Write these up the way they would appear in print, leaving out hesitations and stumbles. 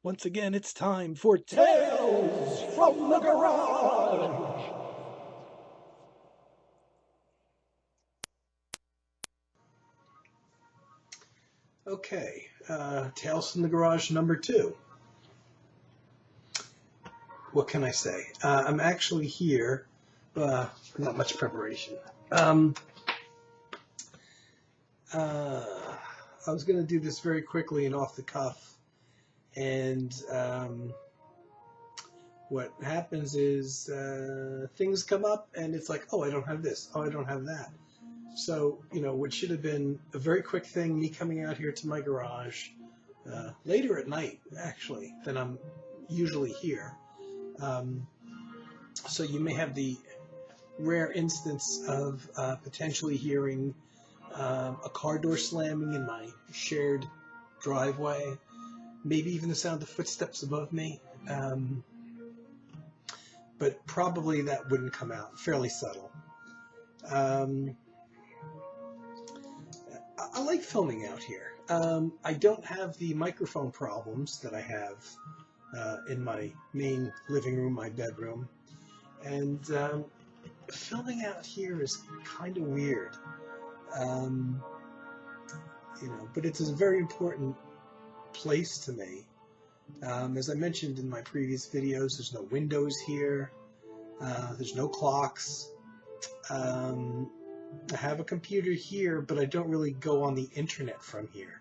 Once again, it's time for Tales from the Garage. Okay, Tales from the Garage number 2. What can I say? I'm actually here, not much preparation. I was going to do this very quickly and off the cuff, and what happens is things come up, and it's like, oh, I don't have this, oh, I don't have that. So, what should have been a very quick thing, me coming out here to my garage later at night, actually, than I'm usually here. So you may have the rare instance of potentially hearing a car door slamming in my shared driveway, maybe even the sound of footsteps above me. But probably that wouldn't come out, fairly subtle. I like filming out here. I don't have the microphone problems that I have in my main living room, my bedroom. And filming out here is kind of weird. But it's a very important place to me. As I mentioned in my previous videos, there's no windows here. There's no clocks. I have a computer here, but I don't really go on the internet from here.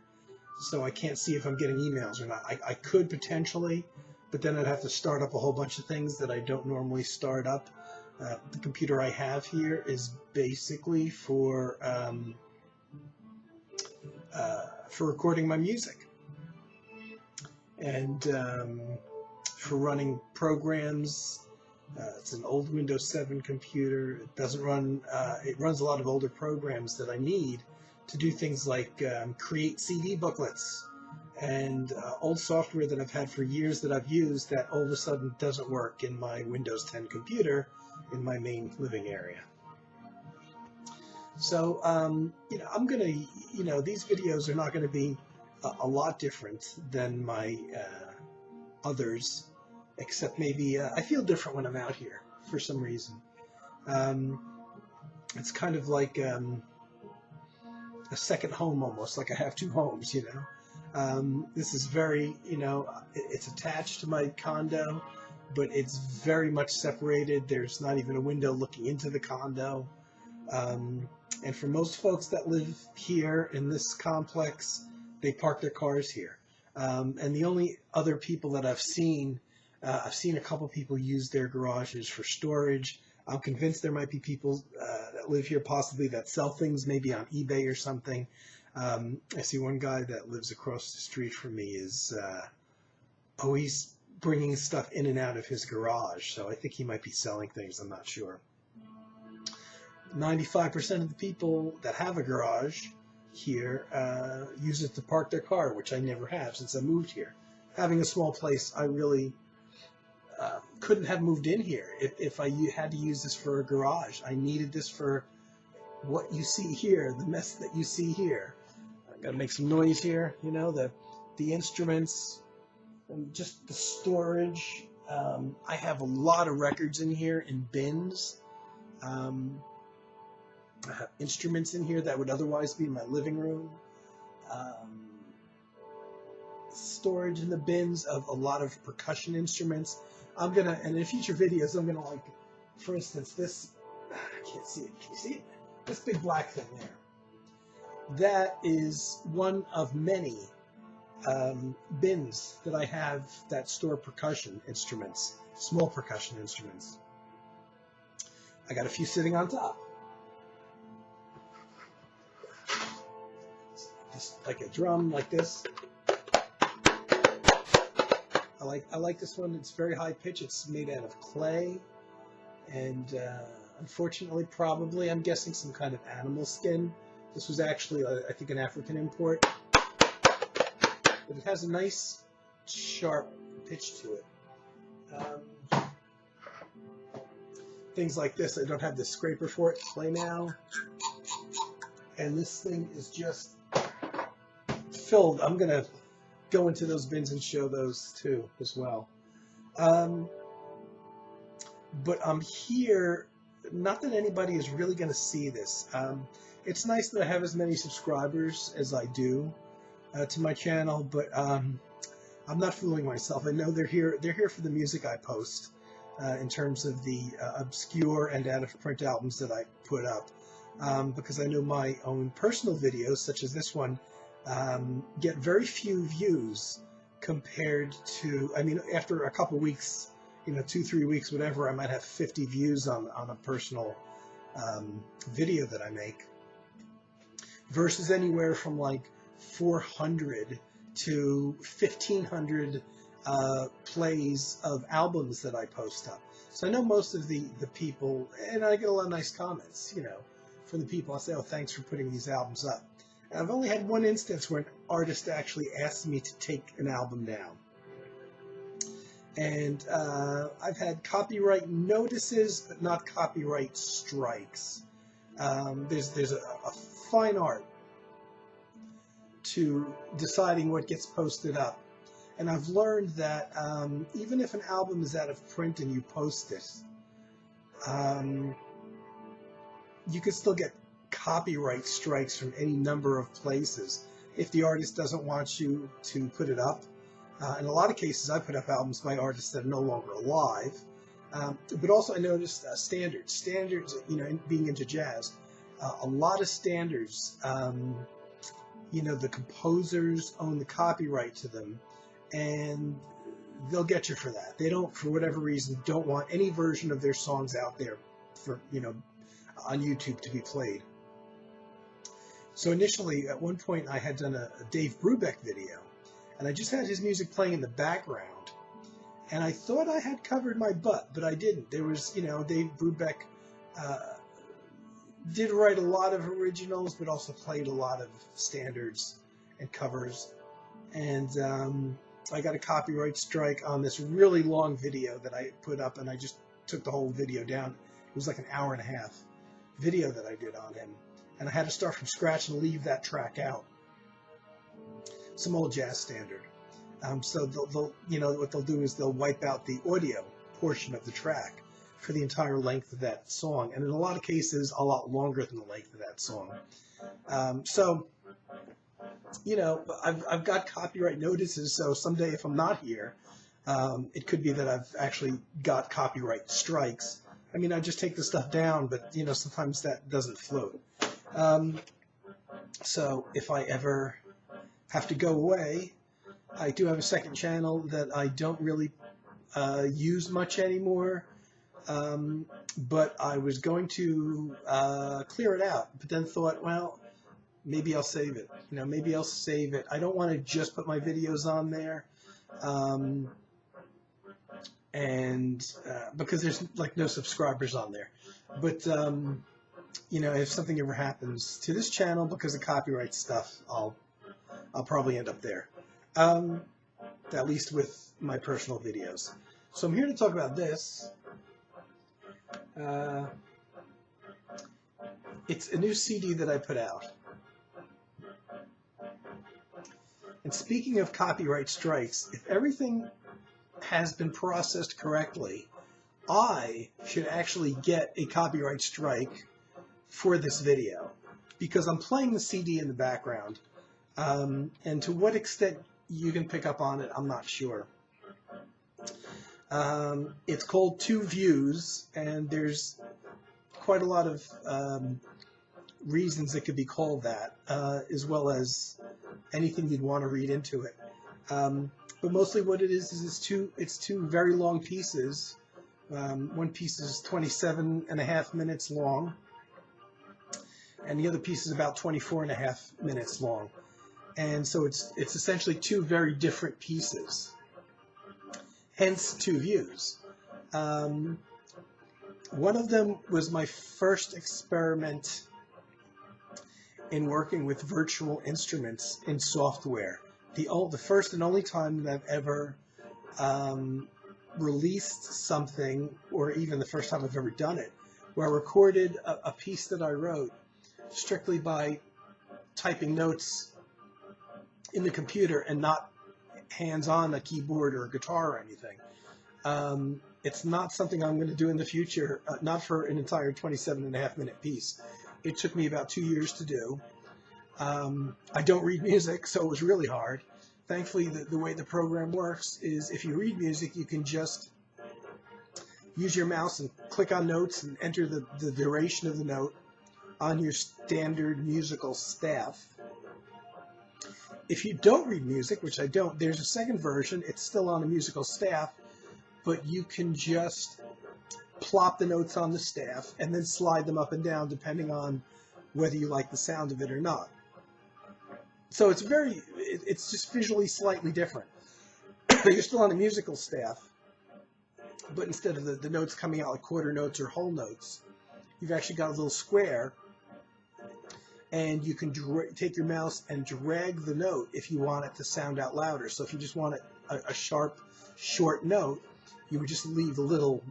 So I can't see if I'm getting emails or not. I could potentially, but then I'd have to start up a whole bunch of things that I don't normally start up. The computer I have here is basically for recording my music and for running programs. It's an old Windows 7 computer. It doesn't run, it runs a lot of older programs that I need to do things like create CD booklets and old software that I've had for years that I've used that all of a sudden doesn't work in my Windows 10 computer in my main living area. So, I'm going to, these videos are not going to be a lot different than my others. Except maybe I feel different when I'm out here for some reason. It's kind of like a second home almost, like I have two homes, This is very, it's attached to my condo, but it's very much separated. There's not even a window looking into the condo. And for most folks that live here in this complex, they park their cars here. And the only other people that I've seen a couple people use their garages for storage. I'm convinced there might be people that live here possibly that sell things maybe on eBay or something. I see one guy that lives across the street from me is, he's bringing stuff in and out of his garage. So I think he might be selling things. I'm not sure. 95% of the people that have a garage here use it to park their car, which I never have since I moved here. Having a small place, I really couldn't have moved in here if I had to use this for a garage. I needed this for what you see here, the mess that you see here. I gotta make some noise here, the instruments and just the storage. I have a lot of records in here in bins. I have instruments in here that would otherwise be in my living room. Storage in the bins of a lot of percussion instruments. And in future videos, I'm gonna, like, for instance, this, I can't see it, can you see it? This big black thing there. That is one of many bins that I have that store percussion instruments, small percussion instruments. I got a few sitting on top. Just like a drum, like this. I like this one. It's very high pitch. It's made out of clay, and unfortunately, probably, I'm guessing some kind of animal skin. This was actually, I think, an African import, but it has a nice, sharp pitch to it. Things like this, I don't have the scraper for it to play now, and this thing is just filled. I'm gonna go into those bins and show those too as well. But I'm here, not that anybody is really going to see this. It's nice that I have as many subscribers as I do to my channel, but I'm not fooling myself. I know they're here for the music I post in terms of the obscure and out-of-print albums that I put up, because I know my own personal videos, such as this one, get very few views compared to, I mean, after a couple weeks, 2-3 weeks, whatever, I might have 50 views on a personal video that I make, versus anywhere from like 400 to 1,500 plays of albums that I post up. So I know most of the people, and I get a lot of nice comments, from the people. I'll say, oh, thanks for putting these albums up. And I've only had one instance where an artist actually asked me to take an album down. And I've had copyright notices, but not copyright strikes. There's a fine art to deciding what gets posted up. And I've learned that even if an album is out of print and you post it, you can still get copyright strikes from any number of places if the artist doesn't want you to put it up. In a lot of cases, I put up albums by artists that are no longer alive. But also I noticed standards, being into jazz, a lot of standards, the composers own the copyright to them, and they'll get you for that. They don't, for whatever reason, don't want any version of their songs out there for, on YouTube to be played. So initially, at one point, I had done a Dave Brubeck video, and I just had his music playing in the background, and I thought I had covered my butt, but I didn't. There was, Dave Brubeck did write a lot of originals, but also played a lot of standards and covers, and I got a copyright strike on this really long video that I put up, and I just took the whole video down. It was like an hour and a half video that I did on him, and I had to start from scratch and leave that track out. Some old jazz standard. So they'll what they'll do is they'll wipe out the audio portion of the track for the entire length of that song, and in a lot of cases, a lot longer than the length of that song. So, I've got copyright notices, so someday if I'm not here, it could be that I've actually got copyright strikes. I mean, I just take the stuff down, but, sometimes that doesn't float. So if I ever have to go away, I do have a second channel that I don't really use much anymore, but I was going to clear it out, but then thought, well, maybe I'll save it. Maybe I'll save it. I don't want to just put my videos on there, and because there's like no subscribers on there. But if something ever happens to this channel because of copyright stuff, I'll probably end up there. At least with my personal videos. So I'm here to talk about this. It's a new CD that I put out. And speaking of copyright strikes, if everything has been processed correctly, I should actually get a copyright strike for this video, because I'm playing the CD in the background, and to what extent you can pick up on it, I'm not sure. It's called Two Views, and there's quite a lot of reasons it could be called that, as well as anything you'd want to read into it. But mostly what it is it's two very long pieces. One piece is 27.5 minutes long, and the other piece is about 24.5 minutes long. And so it's essentially two very different pieces, hence Two Views. One of them was my first experiment in working with virtual instruments in software. The first and only time that I've ever released something, or even the first time I've ever done it, where I recorded a piece that I wrote strictly by typing notes in the computer and not hands on a keyboard or a guitar or anything. It's not something I'm going to do in the future, not for an entire 27.5-minute piece. It took me about 2 years to do. I don't read music, so it was really hard. Thankfully, the way the program works is if you read music, you can just use your mouse and click on notes and enter the duration of the note on your standard musical staff. If you don't read music, which I don't, there's a second version. It's still on a musical staff, but you can just plop the notes on the staff and then slide them up and down depending on whether you like the sound of it or not. So it's just visually slightly different. You're still on a musical staff, but instead of the notes coming out like quarter notes or whole notes, you've actually got a little square, and you can take your mouse and drag the note if you want it to sound out louder. So if you just want a sharp, short note, you would just leave the little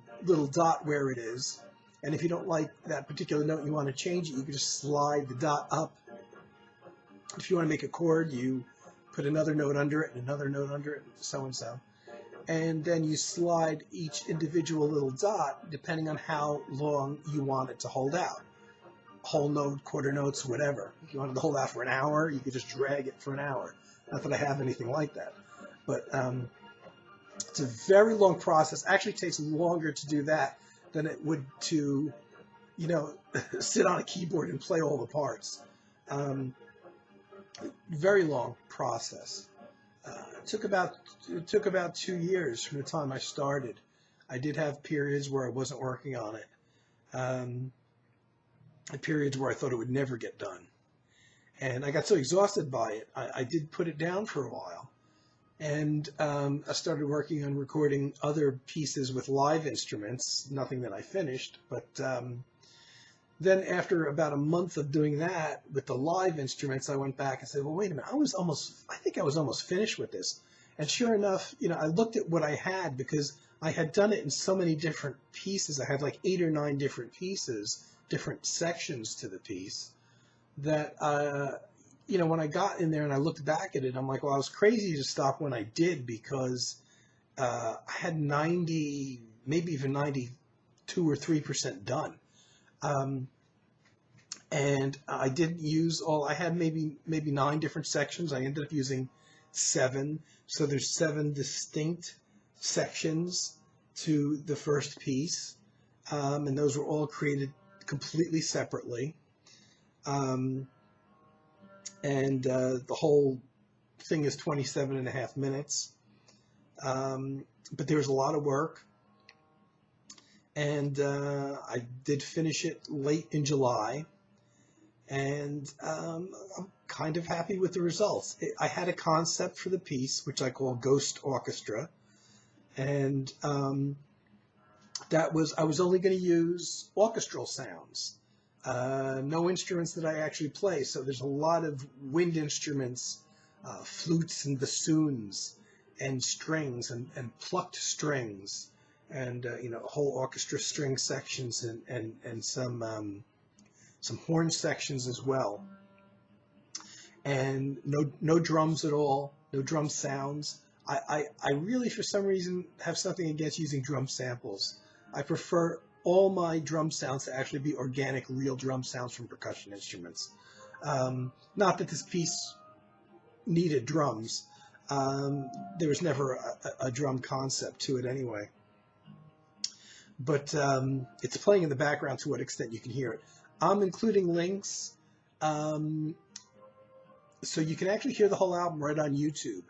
dot where it is. And if you don't like that particular note, you want to change it, you can just slide the dot up. If you want to make a chord, you put another note under it and another note under it, so and so. And then you slide each individual little dot depending on how long you want it to hold out. Whole note, quarter notes, whatever. If you wanted to hold out for an hour, you could just drag it for an hour. Not that I have anything like that. But it's a very long process. Actually, it takes longer to do that than it would to, sit on a keyboard and play all the parts. Very long process. It took about 2 years from the time I started. I did have periods where I wasn't working on it. Periods where I thought it would never get done. And I got so exhausted by it, I did put it down for a while. And I started working on recording other pieces with live instruments, nothing that I finished. But then after about a month of doing that with the live instruments, I went back and said, well, wait a minute, I think I was almost finished with this. And sure enough, I looked at what I had because I had done it in so many different pieces. I had like 8 or 9 different pieces, different sections to the piece, that, when I got in there and I looked back at it, I'm like, well, I was crazy to stop when I did because I had 90, maybe even 92 or 3% done. And I didn't use I had maybe 9 different sections. I ended up using 7. So there's 7 distinct sections to the first piece. And those were all created completely separately. And the whole thing is 27.5 minutes. But there was a lot of work. And I did finish it late in July, and I'm kind of happy with the results. I had a concept for the piece, which I call Ghost Orchestra, and I was only going to use orchestral sounds, no instruments that I actually play. So there's a lot of wind instruments, flutes and bassoons, and strings and plucked strings. And whole orchestra string sections and some horn sections as well, and no drums at all, no drum sounds. I really, for some reason, have something against using drum samples. I prefer all my drum sounds to actually be organic, real drum sounds from percussion instruments. Not that this piece needed drums. There was never a drum concept to it anyway. But it's playing in the background to what extent you can hear it. I'm including links, so you can actually hear the whole album right on YouTube.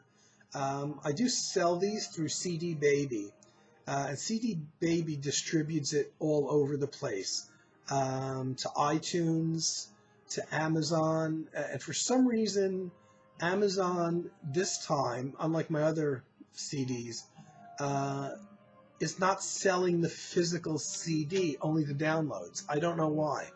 I do sell these through CD Baby, and CD Baby distributes it all over the place, to iTunes, to Amazon, and for some reason, Amazon this time, unlike my other CDs, is not selling the physical CD, only the downloads. I don't know why,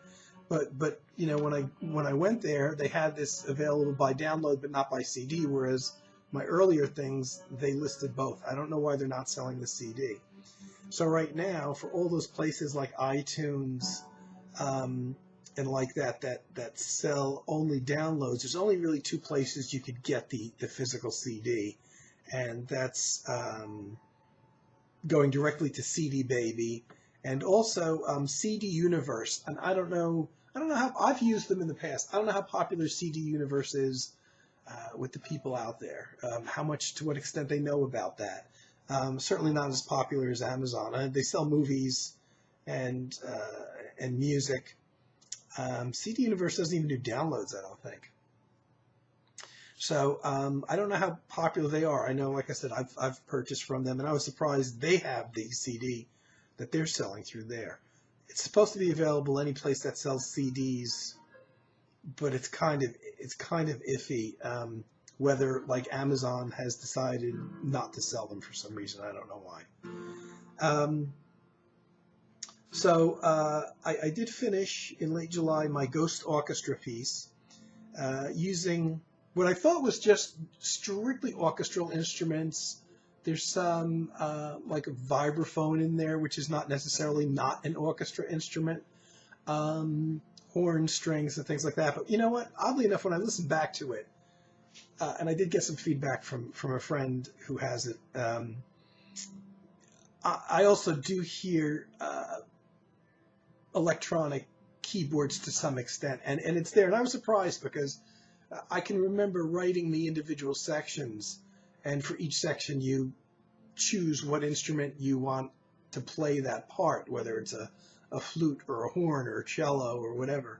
but when I went there, they had this available by download but not by CD, whereas my earlier things they listed both. I don't know why they're not selling the CD. So right now, for all those places like iTunes and like that sell only downloads, there's only really 2 places you could get the physical CD. and that's going directly to CD Baby, and also CD Universe. And I don't know how I've used them in the past. I don't know how popular CD Universe is with the people out there. To what extent they know about that. Certainly not as popular as Amazon. They sell movies and music. CD Universe doesn't even do downloads, I don't think. So I don't know how popular they are. I know, like I said, I've purchased from them, and I was surprised they have the CD that they're selling through there. It's supposed to be available any place that sells CDs, but it's kind of iffy. Whether, like, Amazon has decided not to sell them for some reason, I don't know why. So I did finish in late July my Ghost Orchestra piece using what I thought was just strictly orchestral instruments. There's some like a vibraphone in there, which is not necessarily not an orchestra instrument, horn strings and things like that. But you know what? Oddly enough, when I listened back to it, and I did get some feedback from a friend who has it, I also do hear electronic keyboards to some extent, and it's there. And I was surprised because I can remember writing the individual sections, and for each section you choose what instrument you want to play that part, whether it's a flute or a horn or a cello or whatever.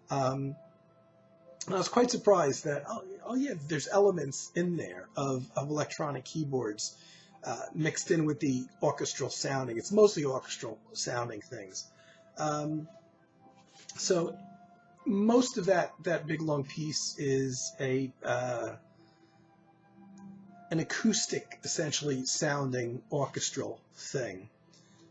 And I was quite surprised that, oh yeah, there's elements in there of electronic keyboards mixed in with the orchestral sounding. It's mostly orchestral sounding things. So most of that big long piece is an acoustic, essentially sounding orchestral thing,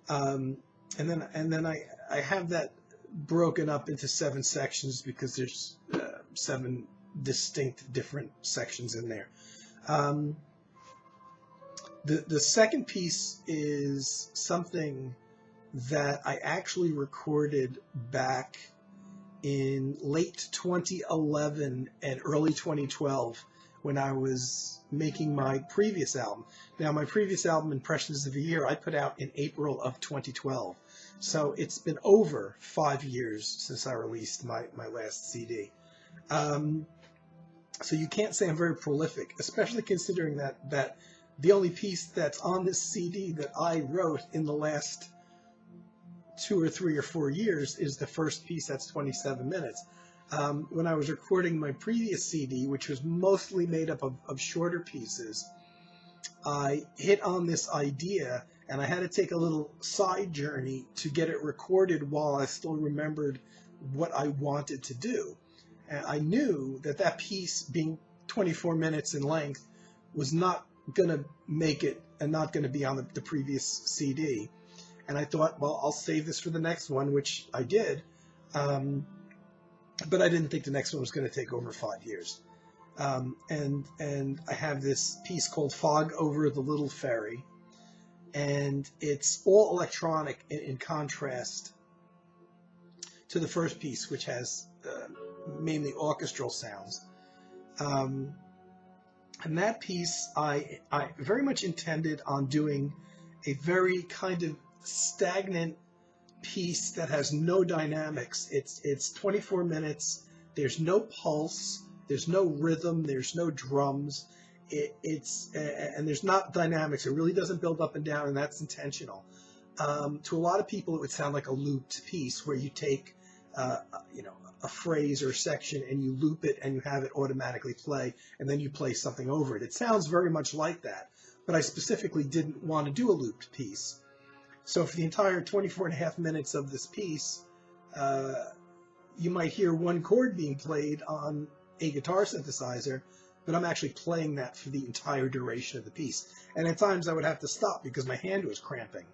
and then I have that broken up into 7 sections because there's 7 distinct different sections in there. The second piece is something that I actually recorded back in late 2011 and early 2012 when I was making my previous album. Now, my previous album, Impressions of a Year, I put out in April of 2012. So it's been over 5 years since I released my last CD. So you can't say I'm very prolific, especially considering that the only piece that's on this CD that I wrote in the last 2 or 3 or 4 years is the first piece that's 27 minutes. When I was recording my previous CD, which was mostly made up of shorter pieces, I hit on this idea, and I had to take a little side journey to get it recorded while I still remembered what I wanted to do. And I knew that piece, being 24 minutes in length, was not going to make it and not going to be on the previous CD. And I thought, well, I'll save this for the next one, which I did. But I didn't think the next one was going to take over 5 years. And I have this piece called Fog Over the Little Ferry. And it's all electronic in contrast to the first piece, which has mainly orchestral sounds. And that piece, I very much intended on doing a very kind of stagnant piece that has no dynamics. It's 24 minutes. There's no pulse. There's no rhythm. There's no drums. And there's not dynamics. It really doesn't build up and down, and that's intentional. To a lot of people, it would sound like a looped piece where you take, a phrase or a section and you loop it and you have it automatically play, and then you play something over it. It sounds very much like that, but I specifically didn't want to do a looped piece. So for the entire 24 and a half minutes of this piece, you might hear one chord being played on a guitar synthesizer, but I'm actually playing that for the entire duration of the piece. And at times I would have to stop because my hand was cramping,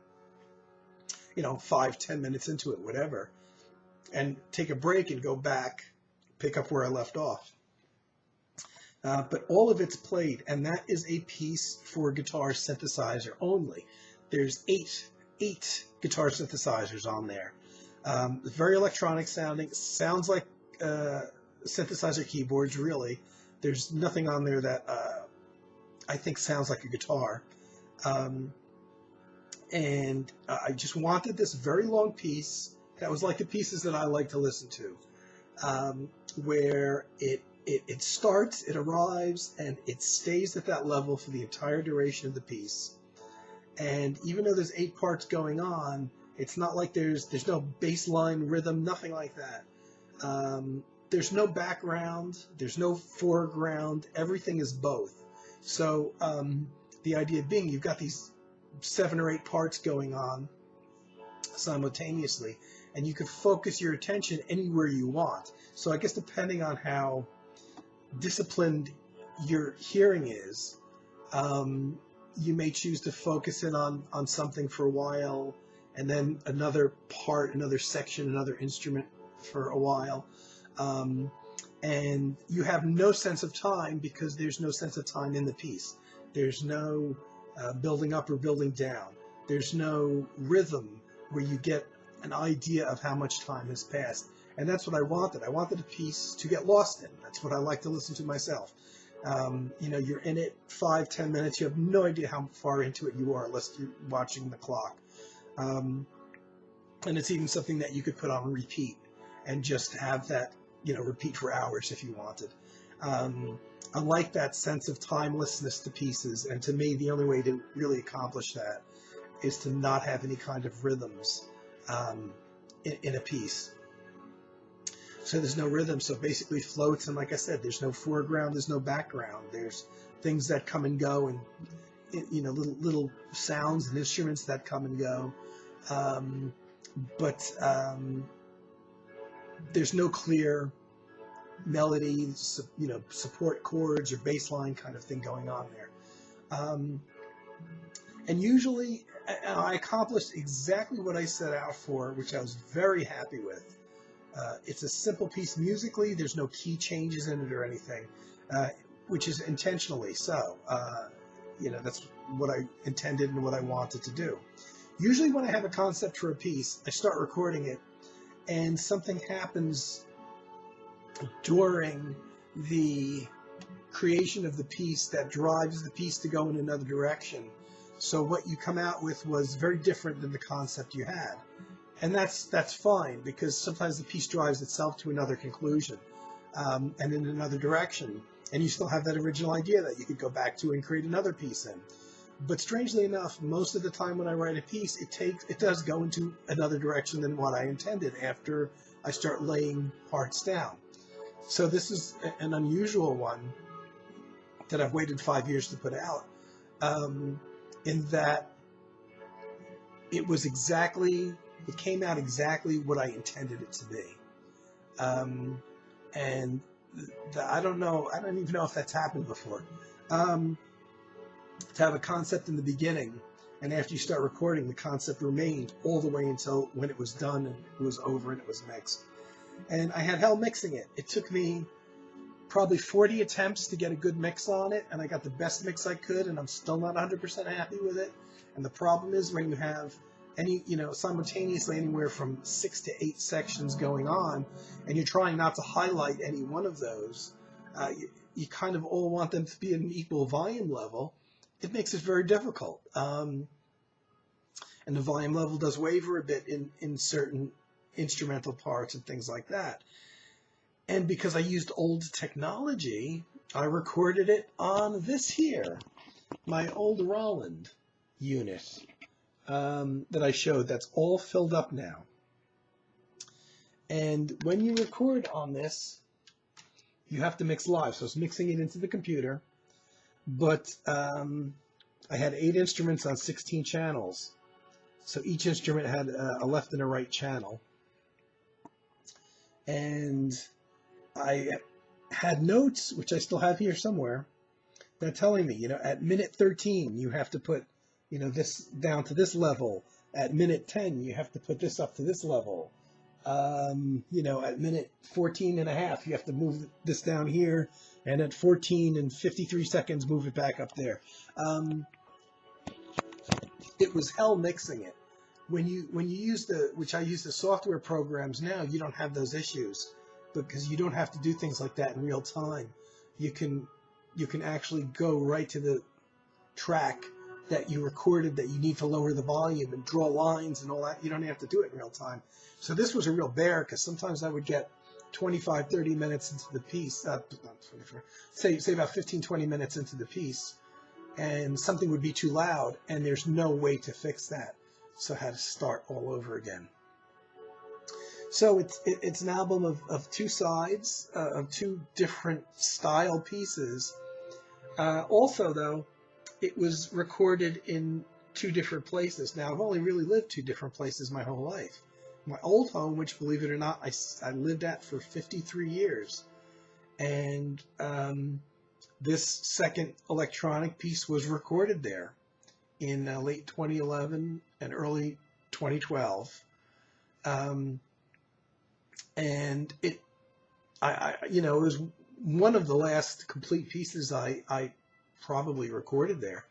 5-10 minutes into it, whatever, and take a break and go back, pick up where I left off. But all of it's played, and that is a piece for guitar synthesizer only. There's eight guitar synthesizers on there. Very electronic sounding, sounds like synthesizer keyboards, really. There's nothing on there that I think sounds like a guitar. Um, and I just wanted this very long piece that was like the pieces that I like to listen to, where it starts, it arrives, and it stays at that level for the entire duration of the piece. And even though there's 8 parts going on, it's not like there's no baseline rhythm, nothing like that. There's no background, there's no foreground, everything is both. So the idea being you've got these 7 or 8 parts going on simultaneously, and you can focus your attention anywhere you want. So I guess depending on how disciplined your hearing is, you may choose to focus in on something for a while, and then another part, another section, another instrument for a while. And you have no sense of time because there's no sense of time in the piece. There's no building up or building down. There's no rhythm where you get an idea of how much time has passed. And that's what I wanted. I wanted a piece to get lost in. That's what I like to listen to myself. You're in it 5-10 minutes. You have no idea how far into it you are unless you're watching the clock. And it's even something that you could put on repeat and just have that, repeat for hours if you wanted. I like that sense of timelessness to pieces, and to me, the only way to really accomplish that is to not have any kind of rhythms in a piece. So there's no rhythm, so it basically floats, and like I said, there's no foreground, there's no background. There's things that come and go, and little sounds and instruments that come and go, but there's no clear melody, support chords or bass line kind of thing going on there. And usually I accomplished exactly what I set out for, which I was very happy with. It's a simple piece musically. There's no key changes in it or anything, which is intentionally so. That's what I intended and what I wanted to do. Usually when I have a concept for a piece, I start recording it, and something happens during the creation of the piece that drives the piece to go in another direction. So what you come out with was very different than the concept you had. And that's fine, because sometimes the piece drives itself to another conclusion and in another direction. And you still have that original idea that you could go back to and create another piece in. But strangely enough, most of the time when I write a piece, it does go into another direction than what I intended after I start laying parts down. So this is an unusual one that I've waited 5 years to put out, in that it came out exactly what I intended it to be. I don't even know if that's happened before. To have a concept in the beginning, and after you start recording, the concept remained all the way until when it was done and it was over and it was mixed. And I had hell mixing it. It took me probably 40 attempts to get a good mix on it, and I got the best mix I could, and I'm still not 100% happy with it. And the problem is when you have simultaneously anywhere from 6 to 8 sections going on, and you're trying not to highlight any one of those, you kind of all want them to be at an equal volume level. It makes it very difficult. And the volume level does waver a bit in certain instrumental parts and things like that. And because I used old technology, I recorded it on this here, my old Roland unit that I showed. That's all filled up now. And when you record on this, you have to mix live. So it's mixing it into the computer. But I had 8 instruments on 16 channels. So each instrument had a left and a right channel. And I had notes, which I still have here somewhere, that telling me, at minute 13, you have to put, this down to this level. At minute 10, you have to put this up to this level. At minute 14 and a half, you have to move this down here. And at 14 and 53 seconds, move it back up there. It was hell mixing it. When you use which I use the software programs now, you don't have those issues because you don't have to do things like that in real time. You can actually go right to track that you recorded that you need to lower the volume and draw lines and all that. You don't have to do it in real time. So this was a real bear, because sometimes I would get 25, 30 minutes into the piece, not 24, say about 15, 20 minutes into the piece, and something would be too loud, and there's no way to fix that. So I had to start all over again. So it's an album of two sides, of two different style pieces. Also, though, it was recorded in two different places. Now, I've only really lived two different places my whole life. My old home, which, believe it or not, I lived at for 53 years. And this second electronic piece was recorded there in late 2011 and early 2012. And it was one of the last complete pieces I probably recorded there,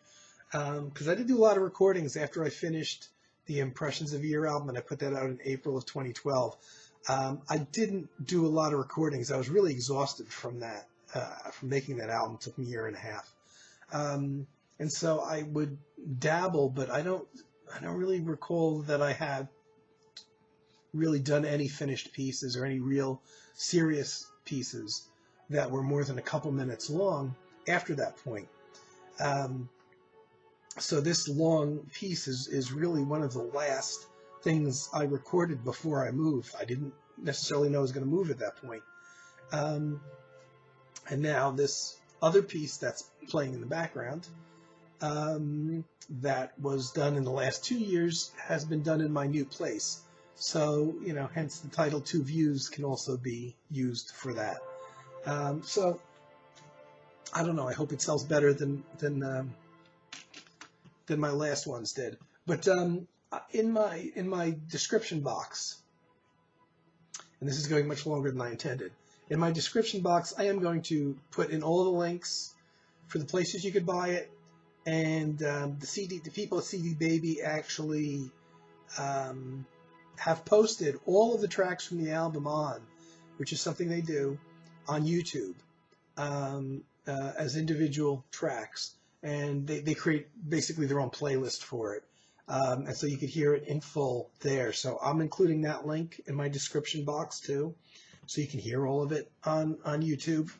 because I did do a lot of recordings after I finished the Impressions of a Year album, and I put that out in April of 2012. I didn't do a lot of recordings. I was really exhausted from that, from making that album. It took me a year and a half, and so I would dabble, but I don't really recall that I had really done any finished pieces or any real serious pieces that were more than a couple minutes long after that point. So this long piece is really one of the last things I recorded before I moved. I didn't necessarily know I was going to move at that point. And now this other piece that's playing in the background, that was done in the last 2 years, has been done in my new place. So, hence the title Two Views can also be used for that. So, I don't know. I hope it sells better than my last ones did. But in my description box, and this is going much longer than I intended, in my description box, I am going to put in all the links for the places you could buy it, and the people at CD Baby actually have posted all of the tracks from the album which is something they do, on YouTube as individual tracks, and they create basically their own playlist for it, and so you could hear it in full there. So I'm including that link in my description box too, so you can hear all of it on YouTube.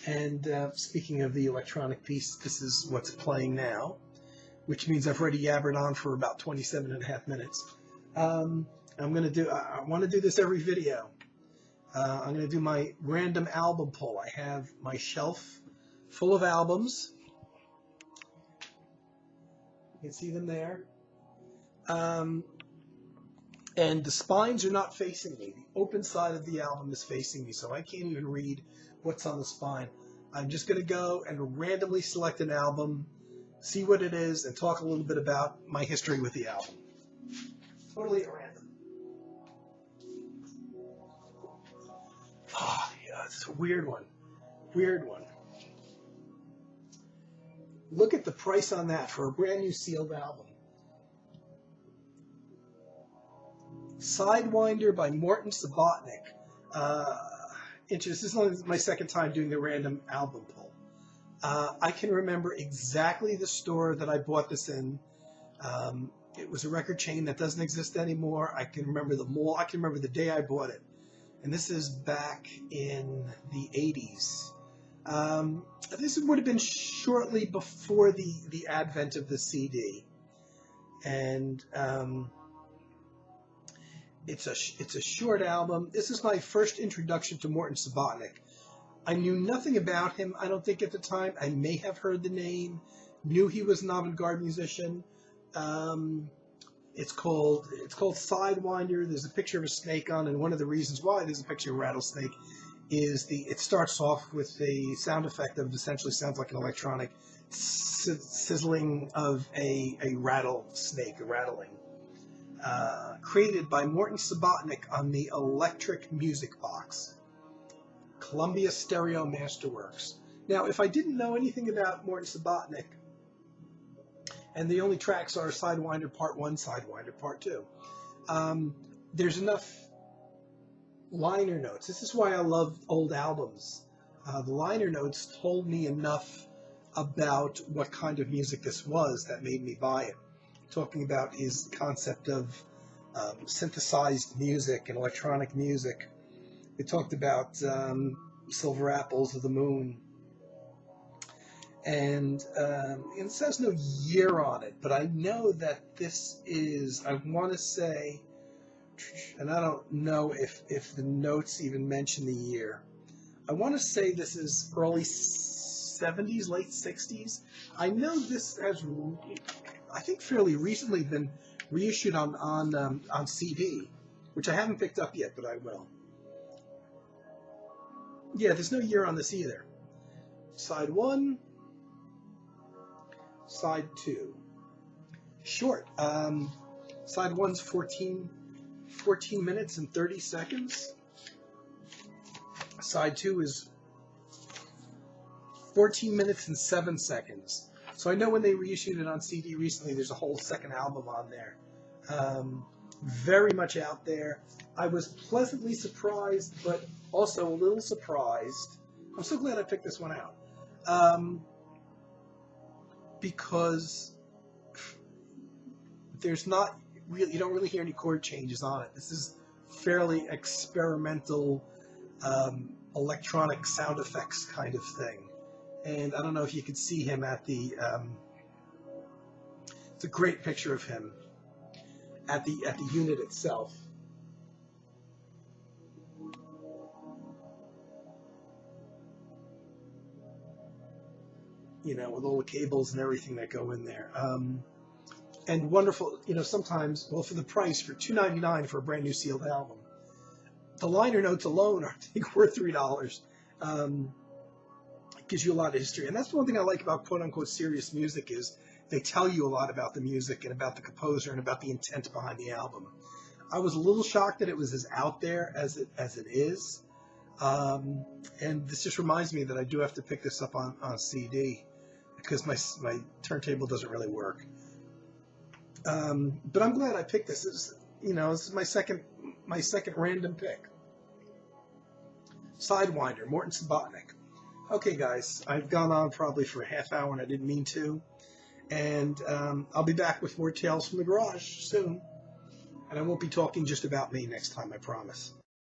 And speaking of the electronic piece, this is what's playing now, which means I've already yabbered on for about 27 and a half minutes. I want to do this every video. I'm going to do my random album pull. I have my shelf full of albums. You can see them there. And the spines are not facing me. The open side of the album is facing me, so I can't even read what's on the spine. I'm just going to go and randomly select an album, see what it is, and talk a little bit about my history with the album. Totally at random. Oh, yeah, it's a weird one. Weird one. Look at the price on that for a brand new sealed album. Sidewinder by Morton Subotnick. This is only my second time doing the random album pull. I can remember exactly the store that I bought this in. It was a record chain that doesn't exist anymore. I can remember the mall. I can remember the day I bought it. And this is back in the 80s. This would have been shortly before the advent of the CD. And it's a short album. This is my first introduction to Morton Subotnick. I knew nothing about him, I don't think, at the time. I may have heard the name, knew he was an avant-garde musician. It's called Sidewinder. There's a picture of a snake on, and one of the reasons why there's a picture of a rattlesnake is it starts off with the sound effect of essentially sounds like an electronic sizzling of a rattlesnake, a rattling. Created by Morton Subotnick on the Electric Music Box, Columbia Stereo Masterworks. Now, if I didn't know anything about Morton Subotnick, and the only tracks are Sidewinder Part 1, Sidewinder Part 2, there's enough liner notes. This is why I love old albums. The liner notes told me enough about what kind of music this was that made me buy it. Talking about his concept of synthesized music and electronic music. It talked about Silver Apples of the Moon. And it says no year on it, but I know that this is, I want to say, and I don't know if the notes even mention the year. I want to say this is early 70s, late 60s. I know this has, I think, fairly recently been reissued on CD, which I haven't picked up yet, but I will. Yeah, there's no year on this either. Side 1, Side 2. Short. Side 1's 14 minutes and 30 seconds. Side 2 is 14 minutes and 7 seconds. So I know when they reissued it on CD recently, there's a whole second album on there. Very much out there. I was pleasantly surprised, but also a little surprised. I'm so glad I picked this one out. Because there's not really, you don't really hear any chord changes on it. This is fairly experimental electronic sound effects kind of thing. And I don't know if you could see him at the, it's a great picture of him at the unit itself. You know, with all the cables and everything that go in there. And wonderful, you know, sometimes, well, for the price, for $2.99 for a brand new sealed album, the liner notes alone are, I think, worth $3. It gives you a lot of history. And that's the one thing I like about quote-unquote serious music is they tell you a lot about the music and about the composer and about the intent behind the album. I was a little shocked that it was as out there as it is. And this just reminds me that I do have to pick this up on CD because my turntable doesn't really work. But I'm glad I picked this. This is my second random pick. Sidewinder, Morton Subotnick. Okay, guys, I've gone on probably for a half hour and I didn't mean to. And I'll be back with more Tales from the Garage soon. And I won't be talking just about me next time, I promise.